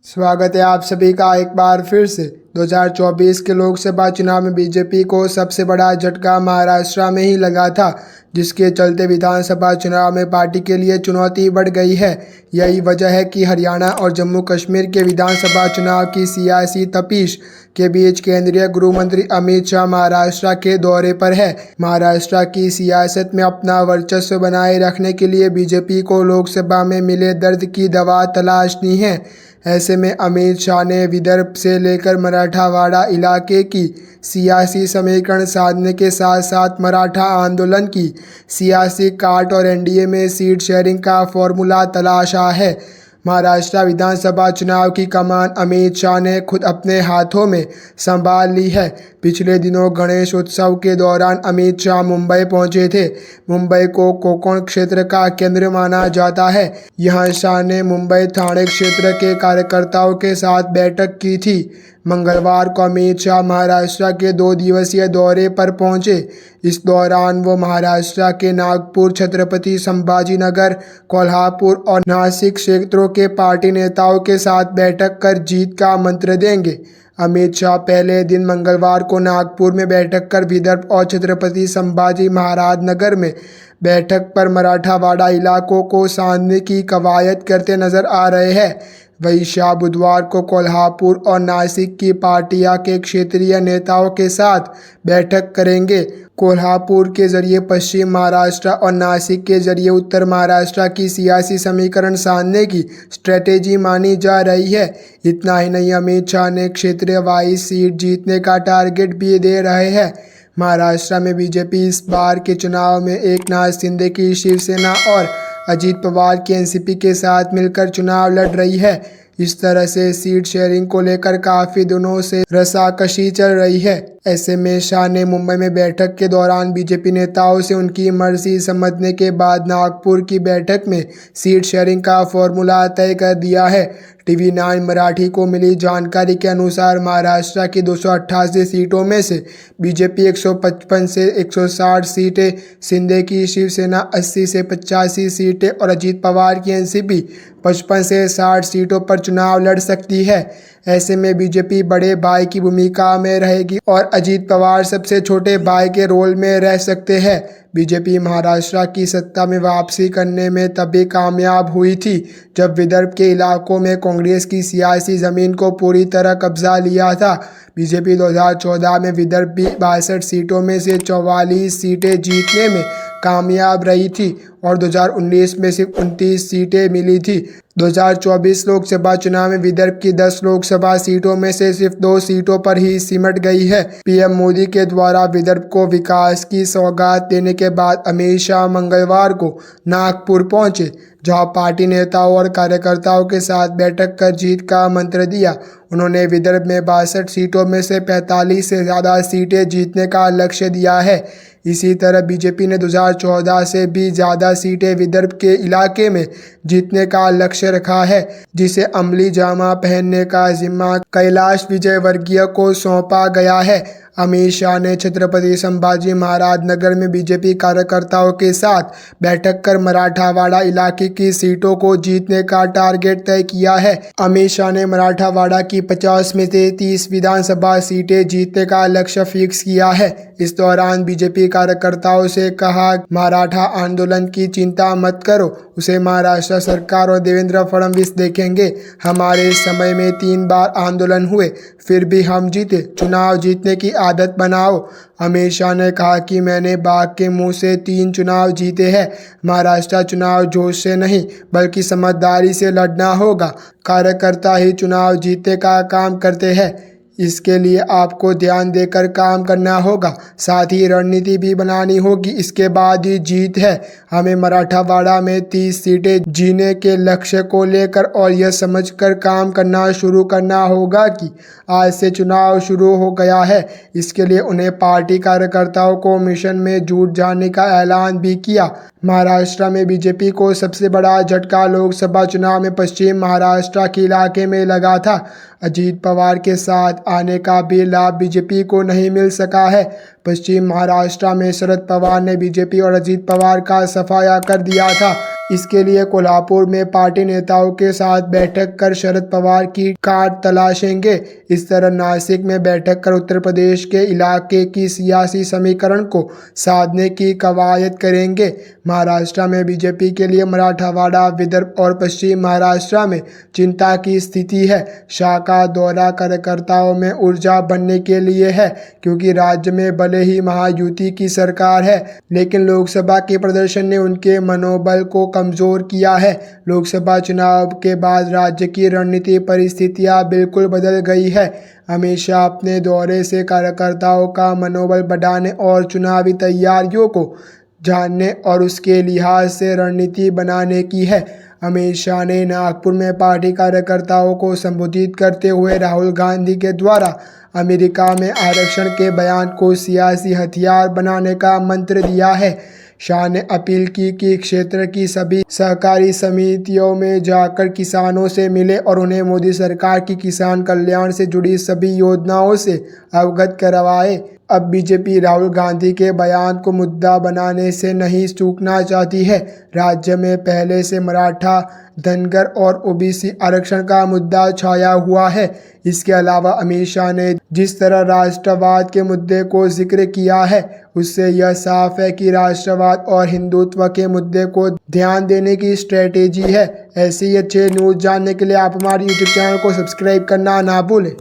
स्वागत है आप सभी का एक बार फिर से। 2024 के लोकसभा चुनाव में बीजेपी को सबसे बड़ा झटका महाराष्ट्र में ही लगा था, जिसके चलते विधानसभा चुनाव में पार्टी के लिए चुनौती बढ़ गई है। यही वजह है कि हरियाणा और जम्मू कश्मीर के विधानसभा चुनाव की सियासी तपीश के बीच केंद्रीय गृह मंत्री अमित शाह महाराष्ट्र के दौरे पर है। महाराष्ट्र की सियासत में अपना वर्चस्व बनाए रखने के लिए बीजेपी को लोकसभा में मिले दर्द की दवा तलाशनी है। ऐसे में अमित शाह ने विदर्भ से लेकर मराठावाड़ा इलाके की सियासी समीकरण साधने के साथ साथ मराठा आंदोलन की सियासी काट और एनडीए में सीट शेयरिंग का फॉर्मूला तलाशा है। महाराष्ट्र विधानसभा चुनाव की कमान अमित शाह ने खुद अपने हाथों में संभाल ली है। पिछले दिनों गणेश उत्सव के दौरान अमित शाह मुंबई पहुंचे थे। मुंबई को कोंकण क्षेत्र का केंद्र माना जाता है। यहां शाह ने मुंबई ठाणे क्षेत्र के कार्यकर्ताओं के साथ बैठक की थी। मंगलवार को अमित शाह महाराष्ट्र के 2 दिवसीय दौरे पर पहुंचे। इस दौरान वो महाराष्ट्र के नागपुर, छत्रपति संभाजीनगर, कोल्हापुर और नासिक क्षेत्रों के पार्टी नेताओं के साथ बैठक कर जीत का मंत्र देंगे। अमित शाह पहले दिन मंगलवार को नागपुर में बैठक कर विदर्भ और छत्रपति संभाजी महाराज नगर में बैठक पर मराठावाड़ा इलाकों को साधने की कवायद करते नजर आ रहे हैं। वही शाह बुधवार को कोल्हापुर और नासिक की पार्टियां के क्षेत्रीय नेताओं के साथ बैठक करेंगे। कोल्हापुर के जरिए पश्चिम महाराष्ट्र और नासिक के जरिए उत्तर महाराष्ट्र की सियासी समीकरण साधने की स्ट्रेटेजी मानी जा रही है। इतना ही नहीं, अमित शाह ने क्षेत्रीय वाइज सीट जीतने का टारगेट भी दे रहे हैं। महाराष्ट्र में बीजेपी इस बार के चुनाव में एकनाथ शिंदे की शिवसेना और अजीत पवार की एनसीपी के साथ मिलकर चुनाव लड़ रही है। इस तरह से सीट शेयरिंग को लेकर काफ़ी दिनों से रसाकशी चल रही है। ऐसे में शाह ने मुंबई में बैठक के दौरान बीजेपी नेताओं से उनकी मर्जी समझने के बाद नागपुर की बैठक में सीट शेयरिंग का फॉर्मूला तय कर दिया है। TV9 मराठी को मिली जानकारी के अनुसार महाराष्ट्र की 288 सीटों में से बीजेपी 155 से 160 सीटें, शिंदे की शिवसेना 80 से 85 सीटें और अजीत पवार की एनसीपी 55 से 60 सीटों पर चुनाव लड़ सकती है। ऐसे में बीजेपी बड़े भाई की भूमिका में रहेगी और अजीत पवार सबसे छोटे भाई के रोल में रह सकते हैं। बीजेपी महाराष्ट्र की सत्ता में वापसी करने में तभी कामयाब हुई थी जब विदर्भ के इलाकों में कांग्रेस की सियासी ज़मीन को पूरी तरह कब्जा लिया था। बीजेपी 2014 में विदर्भ की 62 सीटों में से 44 सीटें जीतने में कामयाब रही थी और 2019 में सिर्फ 29 सीटें मिली थी। 2024 लोकसभा चुनाव में विदर्भ की 10 लोकसभा सीटों में से सिर्फ 2 सीटों पर ही सिमट गई है। पीएम मोदी के द्वारा विदर्भ को विकास की सौगात देने के बाद अमित शाह मंगलवार को नागपुर पहुंचे, जहां पार्टी नेताओं और कार्यकर्ताओं के साथ बैठक कर जीत का मंत्र दिया। उन्होंने विदर्भ में 62 सीटों में से 45 से ज़्यादा सीटें जीतने का लक्ष्य दिया है। इसी तरह बीजेपी ने 2014 से भी ज़्यादा सीटें विदर्भ के इलाके में जीतने का लक्ष्य रखा है, जिसे अमली जामा पहनने का जिम्मा कैलाश विजयवर्गीय को सौंपा गया है। अमित शाह ने छत्रपति संभाजी महाराज नगर में बीजेपी कार्यकर्ताओं के साथ बैठक कर मराठावाड़ा इलाके की सीटों को जीतने का टारगेट तय किया है। अमित शाह ने मराठावाड़ा की 50 में से 30 विधानसभा सीटें जीतने का लक्ष्य फिक्स किया है। इस दौरान बीजेपी कार्यकर्ताओं से कहा, मराठा आंदोलन की चिंता मत करो, उसे महाराष्ट्र सरकार और देवेंद्र फडणवीस देखेंगे। हमारे समय में 3 बार आंदोलन हुए, फिर भी हम जीते। चुनाव जीतने की आदत बनाओ। अमित शाह ने कहा कि मैंने बाघ के मुंह से 3 चुनाव जीते हैं। महाराष्ट्र चुनाव जोश से नहीं बल्कि समझदारी से लड़ना होगा। कार्यकर्ता ही चुनाव जीतने का काम करते हैं, इसके लिए आपको ध्यान देकर काम करना होगा, साथ ही रणनीति भी बनानी होगी। इसके बाद ही जीत है। हमें मराठावाड़ा में 30 सीटें जीने के लक्ष्य को लेकर और यह समझकर काम करना शुरू करना होगा कि आज से चुनाव शुरू हो गया है। इसके लिए उन्हें पार्टी कार्यकर्ताओं को मिशन में जुट जाने का ऐलान भी किया। महाराष्ट्र में बीजेपी को सबसे बड़ा झटका लोकसभा चुनाव में पश्चिम महाराष्ट्र के इलाके में लगा था। अजीत पवार के साथ आने का भी लाभ बीजेपी को नहीं मिल सका है। पश्चिम महाराष्ट्र में शरद पवार ने बीजेपी और अजीत पवार का सफाया कर दिया था। इसके लिए कोल्हापुर में पार्टी नेताओं के साथ बैठक कर शरद पवार की काट तलाशेंगे। इस तरह नासिक में बैठक कर उत्तर प्रदेश के इलाके की सियासी समीकरण को साधने की कवायद करेंगे। महाराष्ट्र में बीजेपी के लिए मराठवाड़ा, विदर्भ और पश्चिम महाराष्ट्र में चिंता की स्थिति है। शाह का दौरा कार्यकर्ताओं में ऊर्जा बनने के लिए है, क्योंकि राज्य में भले ही महायुति की सरकार है, लेकिन लोकसभा के प्रदर्शन ने उनके मनोबल को कमजोर किया है। लोकसभा चुनाव के बाद राज्य की रणनीति परिस्थितियां बिल्कुल बदल गई है। अमित शाह अपने दौरे से कार्यकर्ताओं का मनोबल बढ़ाने और चुनावी तैयारियों को जानने और उसके लिहाज से रणनीति बनाने की है। अमित शाह ने नागपुर में पार्टी कार्यकर्ताओं को संबोधित करते हुए राहुल गांधी के द्वारा अमेरिका में आरक्षण के बयान को सियासी हथियार बनाने का मंत्र दिया है। शाह ने अपील की कि क्षेत्र की सभी सहकारी समितियों में जाकर किसानों से मिले और उन्हें मोदी सरकार की किसान कल्याण से जुड़ी सभी योजनाओं से अवगत करवाए। अब बीजेपी राहुल गांधी के बयान को मुद्दा बनाने से नहीं चूकना चाहती है। राज्य में पहले से मराठा, धनगर और ओबीसी आरक्षण का मुद्दा छाया हुआ है। इसके अलावा अमित शाह ने जिस तरह राष्ट्रवाद के मुद्दे को जिक्र किया है, उससे यह साफ है कि राष्ट्रवाद और हिंदुत्व के मुद्दे को ध्यान देने की स्ट्रेटेजी है। ऐसे ही अच्छे न्यूज़ जानने के लिए आप हमारे YouTube चैनल को सब्सक्राइब करना ना भूलें।